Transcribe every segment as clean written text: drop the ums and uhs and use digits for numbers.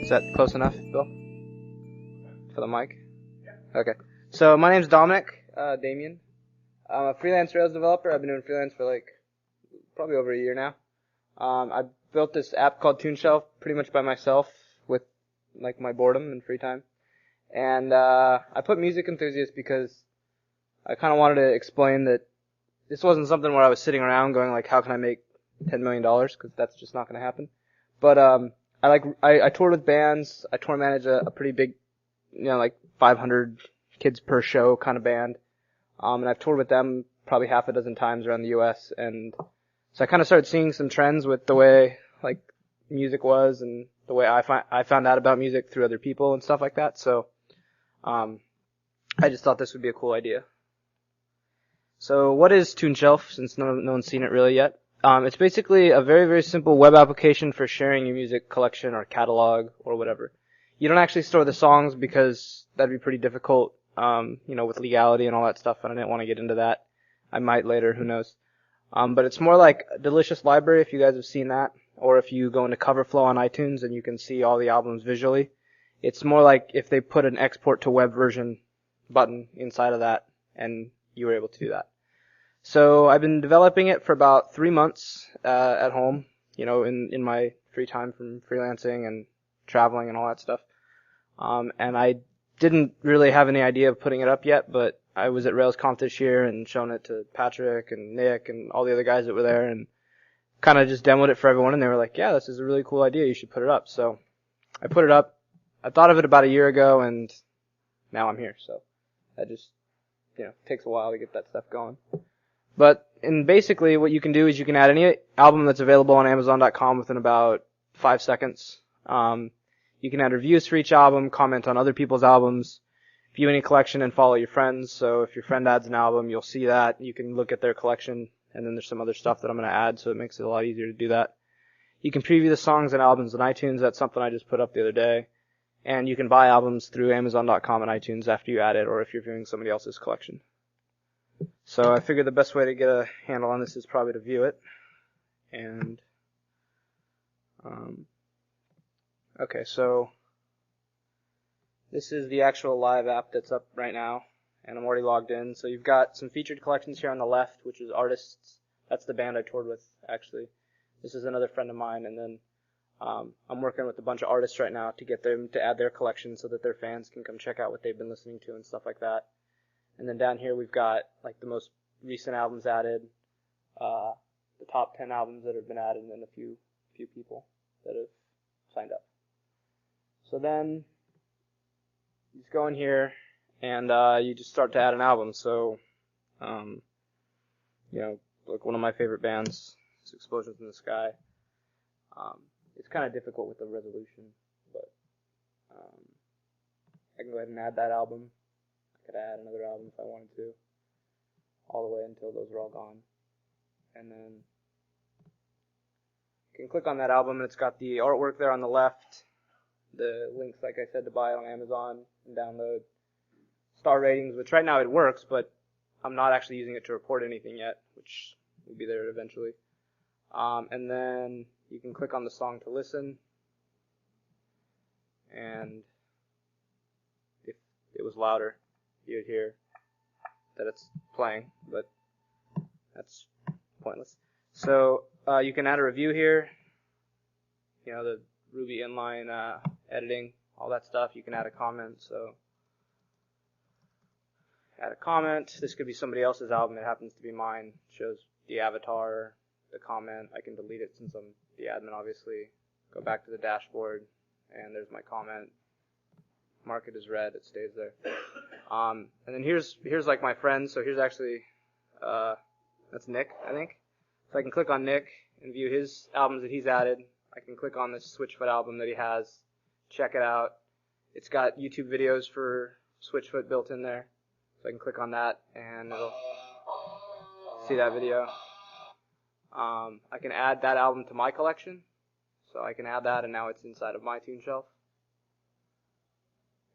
Is that close enough, Bill? For the mic? Okay. So my name's Dominic Damian. I'm a freelance Rails developer. I've been doing freelance for like probably over a year now. I built this app called Tuneshelf pretty much by myself with like my boredom and free time. And I put music enthusiast because I kind of wanted to explain that this wasn't something where I was sitting around going like, how can I make $10 million? Because that's just not going to happen. But I toured with bands. I tour manage a pretty big, like 500 kids per show kind of band. And I've toured with them probably half a dozen times around the U.S. And so I kind of started seeing some trends with the way like music was and the way I found out about music through other people and stuff like that. So I just thought this would be a cool idea. So what is Tuneshelf, since no one's seen it really yet? It's basically a very, very simple web application for sharing your music collection or catalog or whatever. You don't actually store the songs because that'd be pretty difficult, with legality and all that stuff, and I didn't want to get into that. I might later, who knows. But it's more like a Delicious Library, if you guys have seen that, or if you go into Coverflow on iTunes and you can see all the albums visually. It's more like if they put an export to web version button inside of that, and you were able to do that. So I've been developing it for about 3 months at home, in my free time from freelancing and traveling and all that stuff. And I didn't really have any idea of putting it up yet, but I was at RailsConf this year and shown it to Patrick and Nick and all the other guys that were there and kind of just demoed it for everyone, and they were like, yeah, this is a really cool idea, you should put it up. So I put it up. I thought of it about a year ago, and now I'm here. So that just, takes a while to get that stuff going. But basically what you can do is you can add any album that's available on Amazon.com within about 5 seconds. You can add reviews for each album, comment on other people's albums, view any collection, and follow your friends. So if your friend adds an album, you'll see that. You can look at their collection, and then there's some other stuff that I'm going to add, so it makes it a lot easier to do that. You can preview the songs and albums on iTunes. That's something I just put up the other day. And you can buy albums through Amazon.com and iTunes after you add it, or if you're viewing somebody else's collection. So I figured the best way to get a handle on this is probably to view it. And, okay, so this is the actual live app that's up right now, and I'm already logged in. So you've got some featured collections here on the left, which is artists. That's the band I toured with, actually. This is another friend of mine, and then I'm working with a bunch of artists right now to get them to add their collection so that their fans can come check out what they've been listening to and stuff like that. And then down here we've got like the most recent albums added, the top 10 albums that have been added, and then a few people that have signed up. So then you just go in here and you just start to add an album. So, like one of my favorite bands is Explosions in the Sky. It's kind of difficult with the resolution, but I can go ahead and add that album. I could add another album if I wanted to, all the way until those are all gone. And then you can click on that album, and it's got the artwork there on the left, the links, like I said, to buy it on Amazon and download, star ratings, which right now it works, but I'm not actually using it to report anything yet, which will be there eventually. And then you can click on the song to listen, and if it was louder, you'd hear that it's playing, but that's pointless. So you can add a review here, the Ruby inline editing, all that stuff. You can add a comment, so add a comment. This could be somebody else's album. It happens to be mine. It shows the avatar, the comment. I can delete it since I'm the admin, obviously. Go back to the dashboard, and there's my comment. Mark it as red, it stays there. And then here's like my friends. So here's actually, that's Nick, I think. So I can click on Nick and view his albums that he's added. I can click on this Switchfoot album that he has, check it out. It's got YouTube videos for Switchfoot built in there. So I can click on that and it'll see that video. I can add that album to my collection. So I can add that, and now it's inside of my Tuneshelf.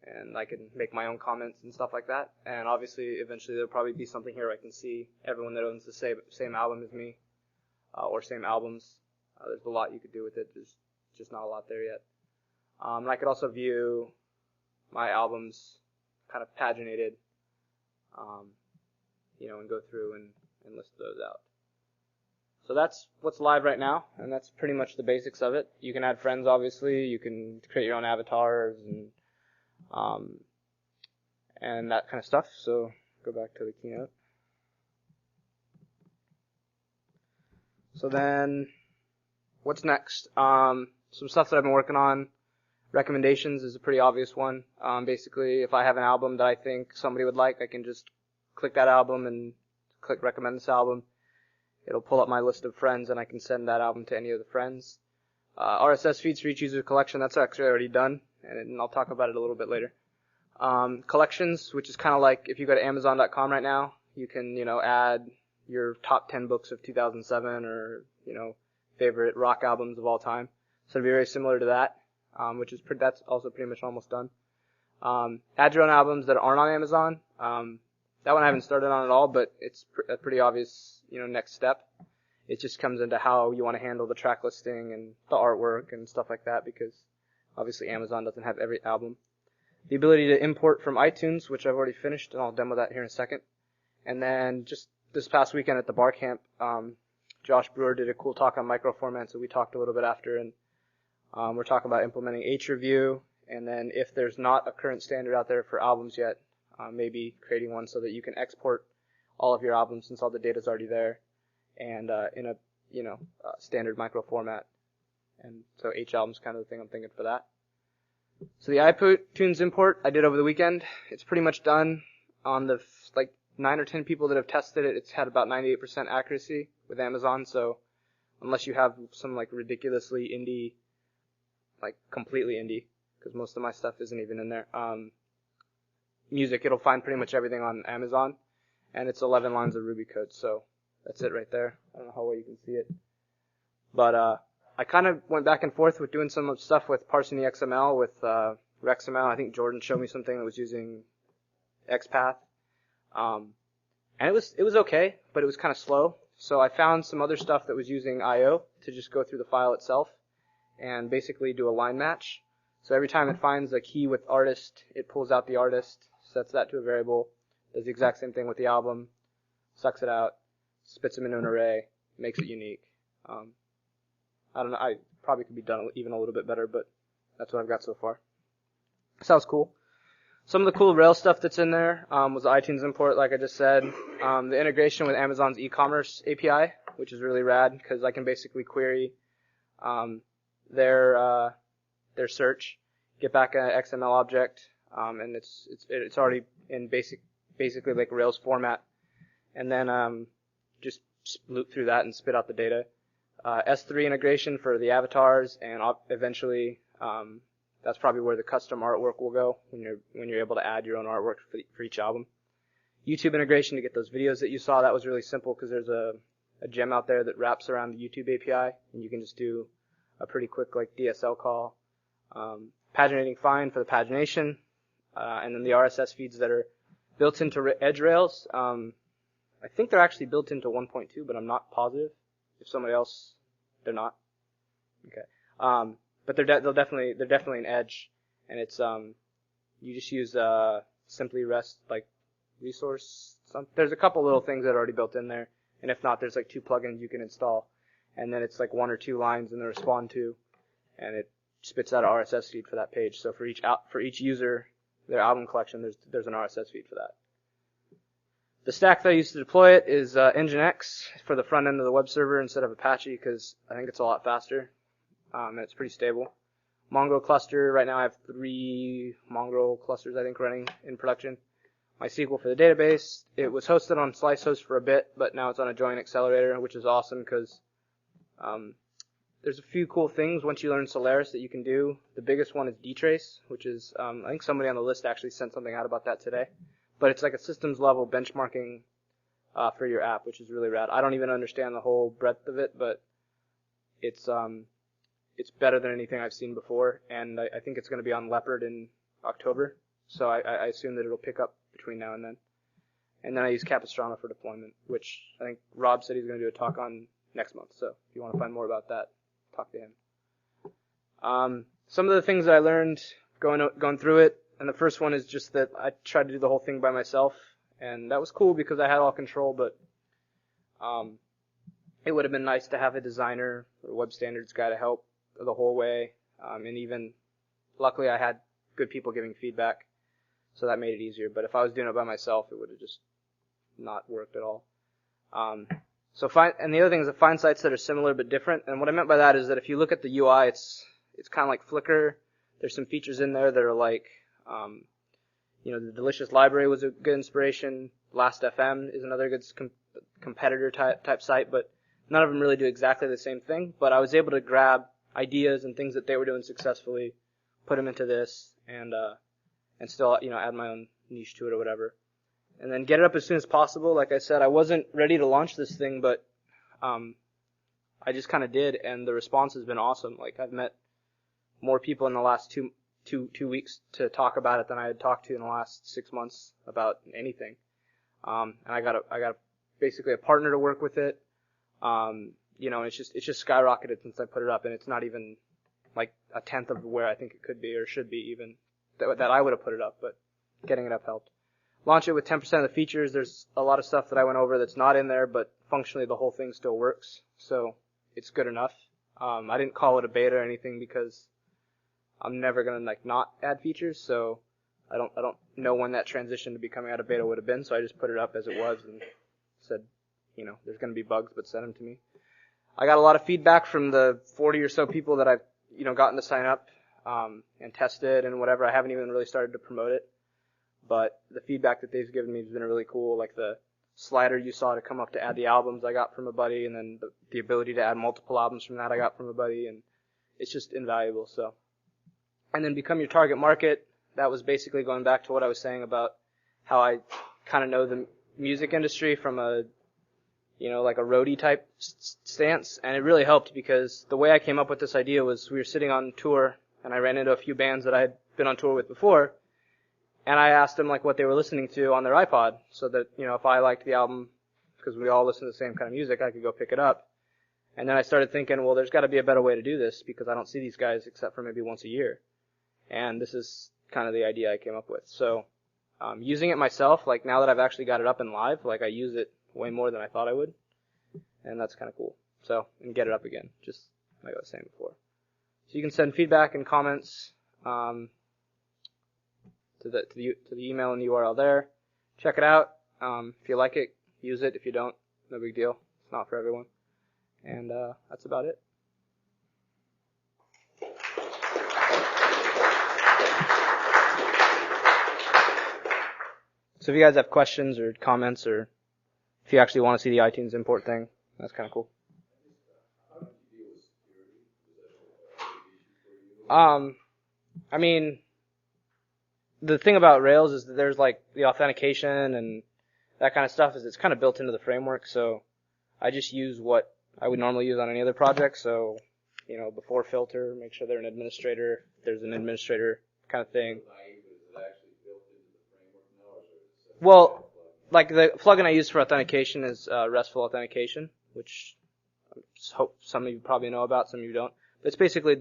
And I can make my own comments and stuff like that. And obviously, eventually, there'll probably be something here where I can see everyone that owns the same album as me, or same albums. There's a lot you could do with it. There's just not a lot there yet. And I could also view my albums kind of paginated, and go through and list those out. So that's what's live right now, and that's pretty much the basics of it. You can add friends, obviously. You can create your own avatars and that kind of stuff. So go back to the keynote. So then, what's next? Some stuff that I've been working on. Recommendations is a pretty obvious one. Basically, if I have an album that I think somebody would like, I can just click that album and click recommend this album. It'll pull up my list of friends, and I can send that album to any of the friends. RSS feeds for each user collection, that's actually already done, and I'll talk about it a little bit later. Collections, which is kind of like if you go to Amazon.com right now, you can, add your top 10 books of 2007 or, favorite rock albums of all time. So it'll be very similar to that, that's also pretty much almost done. Add your own albums that aren't on Amazon. That one I haven't started on at all, but it's a pretty obvious, next step. It just comes into how you want to handle the track listing and the artwork and stuff like that, because obviously Amazon doesn't have every album. The ability to import from iTunes, which I've already finished, and I'll demo that here in a second. And then just this past weekend at the bar camp, Josh Brewer did a cool talk on microformat, so we talked a little bit after, and we're talking about implementing H-Review, and then if there's not a current standard out there for albums yet, maybe creating one so that you can export all of your albums since all the data's already there, and in a standard micro format. And so H-album's kind of the thing I'm thinking for that. So the iTunes import I did over the weekend. It's pretty much done. On the 9 or 10 people that have tested it, it's had about 98% accuracy with Amazon. So unless you have some ridiculously indie, completely indie, because most of my stuff isn't even in there. Music, it'll find pretty much everything on Amazon, and it's 11 lines of Ruby code, so that's it right there. I don't know how well you can see it, but I kind of went back and forth with doing some stuff with Parsing the Xml with Xml. I think Jordan showed me something that was using XPath, and it was okay, but it was kind of slow. So I found some other stuff that was using I/O to just go through the file itself and basically do a line match. So every time it finds a key with artist, it pulls out the artist, sets that to a variable, does the exact same thing with the album, sucks it out, spits them into an array, makes it unique. I don't know, I probably could be done even a little bit better, but that's what I've got so far. Sounds cool. Some of the cool Rails stuff that's in there was the iTunes import, like I just said. The integration with Amazon's e-commerce API, which is really rad, because I can basically query their search, get back an XML object, and it's already in basically like Rails format, and then just loop through that and spit out the data. S3 integration for the avatars, and eventually that's probably where the custom artwork will go when you're able to add your own artwork for each album. YouTube integration to get those videos that you saw, that was really simple because there's a gem out there that wraps around the YouTube API, and you can just do a pretty quick DSL call. Paginating fine for the pagination, and then the RSS feeds that are built into Edge Rails. I think they're actually built into 1.2, but I'm not positive. If somebody else, they're not. Okay. But they're definitely an Edge, and it's you just use simply REST resource. There's a couple little things that are already built in there, and if not, there's 2 plugins you can install, and then it's 1 or 2 lines in the respond to, and it spits out an RSS feed for that page. So for each user, their album collection, there's an RSS feed for that. The stack that I use to deploy it is Nginx for the front end of the web server instead of Apache, because I think it's a lot faster, and it's pretty stable. Mongo cluster, right now I have 3 Mongo clusters I think running in production. MySQL for the database. It was hosted on SliceHost for a bit, but now it's on a join accelerator, which is awesome because there's a few cool things once you learn Solaris that you can do. The biggest one is Dtrace, which is, I think somebody on the list actually sent something out about that today. But it's like a systems level benchmarking for your app, which is really rad. I don't even understand the whole breadth of it, but it's better than anything I've seen before, and I think it's going to be on Leopard in October, so I assume that it'll pick up between now and then. And then I use Capistrano for deployment, which I think Rob said he's going to do a talk on next month, so if you want to find more about that, talk to him. some of the things that I learned going through it, and the first one is just that I tried to do the whole thing by myself, and that was cool because I had all control, but it would have been nice to have a designer or web standards guy to help the whole way, and even luckily I had good people giving feedback, so that made it easier. But if I was doing it by myself, it would have just not worked at all. And the other thing is to find sites that are similar but different. And what I meant by that is that if you look at the UI, it's kind of like Flickr. There's some features in there that are like, the Delicious Library was a good inspiration. Last.fm is another good competitor type site, but none of them really do exactly the same thing. But I was able to grab ideas and things that they were doing successfully, put them into this, and still, add my own niche to it or whatever. And then get it up as soon as possible. Like I said, I wasn't ready to launch this thing, but I just kind of did, and the response has been awesome. Like, I've met more people in the last two weeks to talk about it than I had talked to in the last 6 months about anything. And I got basically a partner to work with it. And it's just skyrocketed since I put it up, and it's not even like a tenth of where I think it could be or should be even that I would have put it up, but getting it up helped. Launch it with 10% of the features. There's a lot of stuff that I went over that's not in there, but functionally the whole thing still works, so it's good enough. I didn't call it a beta or anything because I'm never gonna not add features, so I don't know when that transition to becoming out of beta would have been, so I just put it up as it was and said, there's gonna be bugs, but send them to me. I got a lot of feedback from the 40 or so people that I've gotten to sign up and tested and whatever. I haven't even really started to promote it. But the feedback that they've given me has been really cool. Like the slider you saw to come up to add the albums I got from a buddy, and then the ability to add multiple albums from that I got from a buddy, and it's just invaluable. So, and then become your target market. That was basically going back to what I was saying about how I kind of know the music industry from a, like a roadie type stance, and it really helped because the way I came up with this idea was we were sitting on tour, and I ran into a few bands that I had been on tour with before. And I asked them what they were listening to on their iPod, so that if I liked the album, because we all listen to the same kind of music, I could go pick it up. And then I started thinking, well, there's got to be a better way to do this because I don't see these guys except for maybe once a year. And this is kind of the idea I came up with. So using it myself, now that I've actually got it up and live, I use it way more than I thought I would, and that's kind of cool. So and get it up again, just like I was saying before. So you can send feedback and comments. To the email and the URL there. Check it out. If you like it, use it. If you don't, no big deal. It's not for everyone. And that's about it. So if you guys have questions or comments, or if you actually want to see the iTunes import thing, that's kind of cool. The thing about Rails is that there's the authentication and that kind of stuff is it's kind of built into the framework, so I just use what I would normally use on any other project. So, before filter, make sure they're an administrator. There's an administrator kind of thing. Well, the plugin I use for authentication is Restful Authentication, which I hope some of you probably know about, some of you don't. But it's basically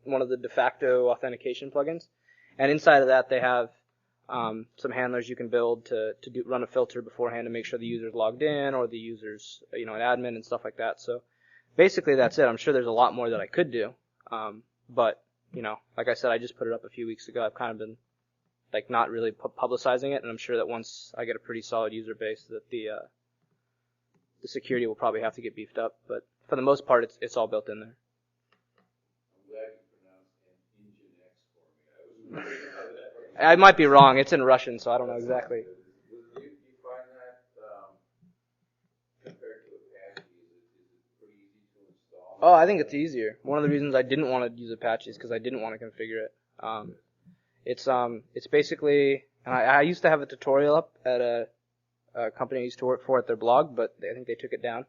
one of the de facto authentication plugins. And inside of that, they have some handlers you can build to run a filter beforehand to make sure the user's logged in or the user's an admin and stuff like that. So basically that's it. I'm sure there's a lot more that I could do, but like I said, I just put it up a few weeks ago. I've kind of been not really publicizing it, and I'm sure that once I get a pretty solid user base, that the security will probably have to get beefed up. But for the most part, it's all built in there. I might be wrong. It's in Russian, so I don't know exactly. Do you find that compared to Apache, is it pretty easy to install? Oh, I think it's easier. One of the reasons I didn't want to use Apache is because I didn't want to configure it. It's basically, and I used to have a tutorial up at a company I used to work for at their blog, but I think they took it down.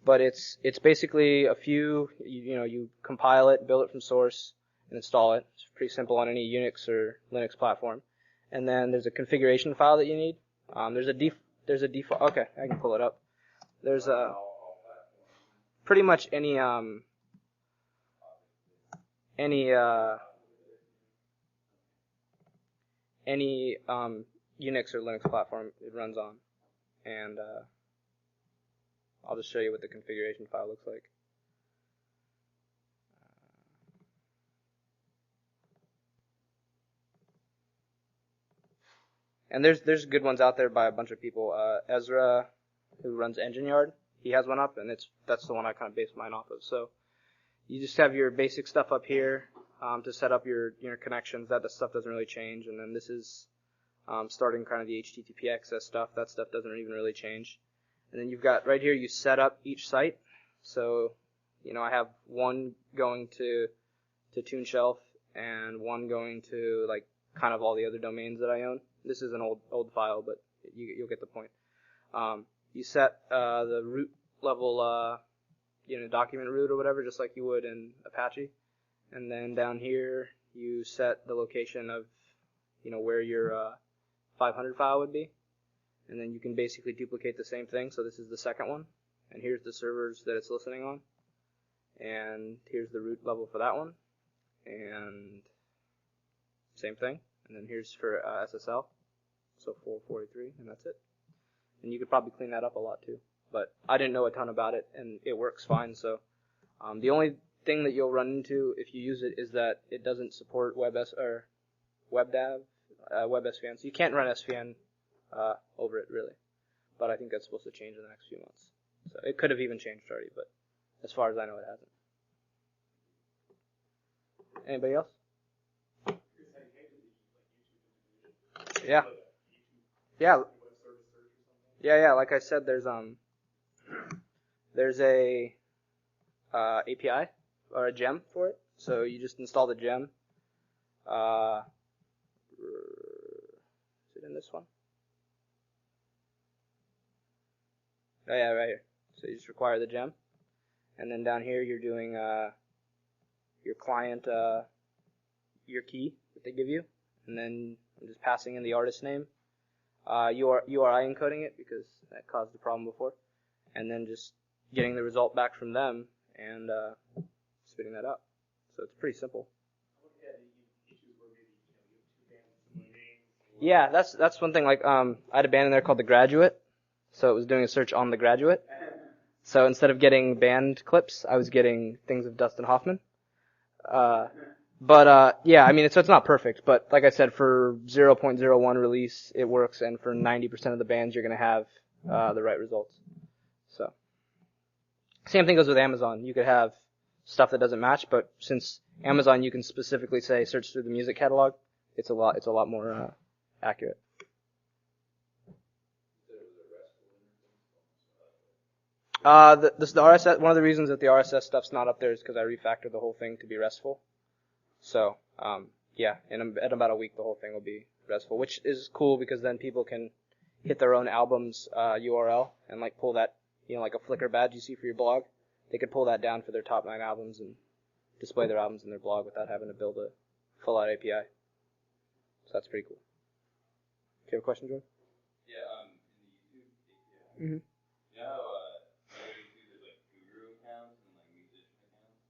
But it's basically a few, you compile it, build it from source, and install it. It's pretty simple on any Unix or Linux platform. And then there's a configuration file that you need. There's a default. Okay, I can pull it up. There's pretty much any any Unix or Linux platform it runs on. And I'll just show you what the configuration file looks like. And there's good ones out there by a bunch of people. Ezra, who runs Engine Yard, he has one up, and that's the one I kind of based mine off of. So you just have your basic stuff up here to set up your connections. That stuff doesn't really change. And then this is starting kind of the HTTP access stuff. That stuff doesn't even really change. And then you've got right here, you set up each site. So, I have one going to Tuneshelf and one going to like kind of all the other domains that I own. This is an old file, but you'll get the point. You set the root level, document root or whatever, just like you would in Apache. And then down here, you set the location of, where your 500 file would be. And then you can basically duplicate the same thing. So this is the second one. And here's the servers that it's listening on. And here's the root level for that one. And same thing. And then here's for SSL. So 443, and that's it. And you could probably clean that up a lot too. But I didn't know a ton about it, and it works fine. So the only thing that you'll run into if you use it is that it doesn't support WebDAV, WebSVN. So you can't run SVN over it really. But I think that's supposed to change in the next few months. So it could have even changed already, but as far as I know, it hasn't. Anybody else? Yeah. Yeah. Like I said, there's a API or a gem for it. So you just install the gem. Is it in this one? Oh yeah, right here. So you just require the gem, and then down here you're doing your client your key that they give you, and then I'm just passing in the artist name. URI encoding it because that caused the problem before, and then just getting the result back from them and spitting that out. So it's pretty simple. Yeah, that's one thing. Like I had a band in there called The Graduate, so it was doing a search on The Graduate. So instead of getting band clips, I was getting things of Dustin Hoffman. Yeah, I mean, so it's not perfect, but like I said, for 0.01 release, it works, and for 90% of the bands, you're going to have the right results. So, same thing goes with Amazon. You could have stuff that doesn't match, but since Amazon, you can specifically say search through the music catalog, it's a lot more accurate. The RSS, one of the reasons that the RSS stuff's not up there is because I refactored the whole thing to be RESTful. So, yeah, in about a week, the whole thing will be RESTful, which is cool because then people can hit their own album's URL and like pull that, like a Flickr badge you see for your blog. They could pull that down for their top 9 albums and display their albums in their blog without having to build a full-out API. So that's pretty cool. Do you have a question, Jordan? Yeah, in the YouTube API. Mm-hmm. You know how YouTube there's like guru accounts and like musician accounts?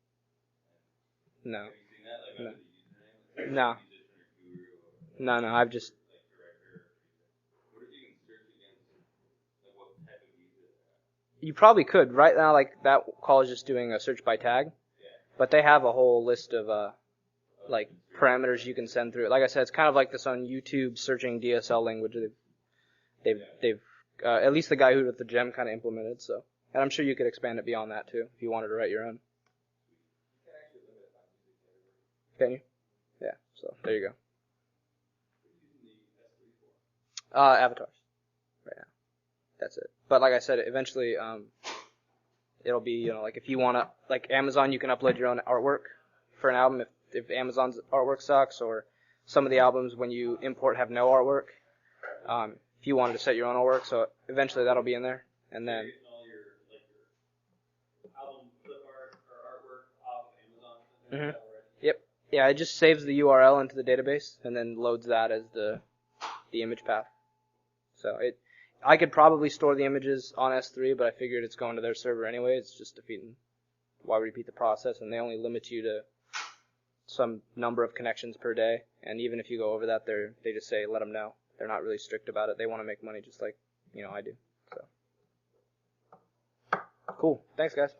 No. Have you seen that? Like No. under the username? Like, No. musician or guru or No, I've just... like director. What if you can search against like what type of user they are? You probably could. Right now, like, that call is just doing a search by tag. Yeah. But they have a whole list of, like, parameters you can send through it. Like I said, it's kind of like this on YouTube searching DSL language. They've at least the guy who wrote the gem kind of implemented, so. And I'm sure you could expand it beyond that, too, if you wanted to write your own. Can you? Yeah, so there you go. Avatars. Right now. That's it. But like I said, eventually, it'll be, like if you want to, like Amazon, you can upload your own artwork for an album if Amazon's artwork sucks, or some of the albums when you import have no artwork. If you wanted to set your own artwork, so eventually that'll be in there, and then. All your album clip art or artwork off of Amazon. Mm-hmm. Yep. Yeah, it just saves the URL into the database and then loads that as the image path. So I could probably store the images on S3, but I figured it's going to their server anyway. It's just defeating. Why repeat the process? And they only limit you to some number of connections per day, and even if you go over that, they just say let them know. They're not really strict about it. They want to make money just like I do. So cool. Thanks, guys.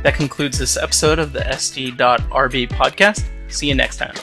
That concludes this episode of the SD.RB podcast. See you next time.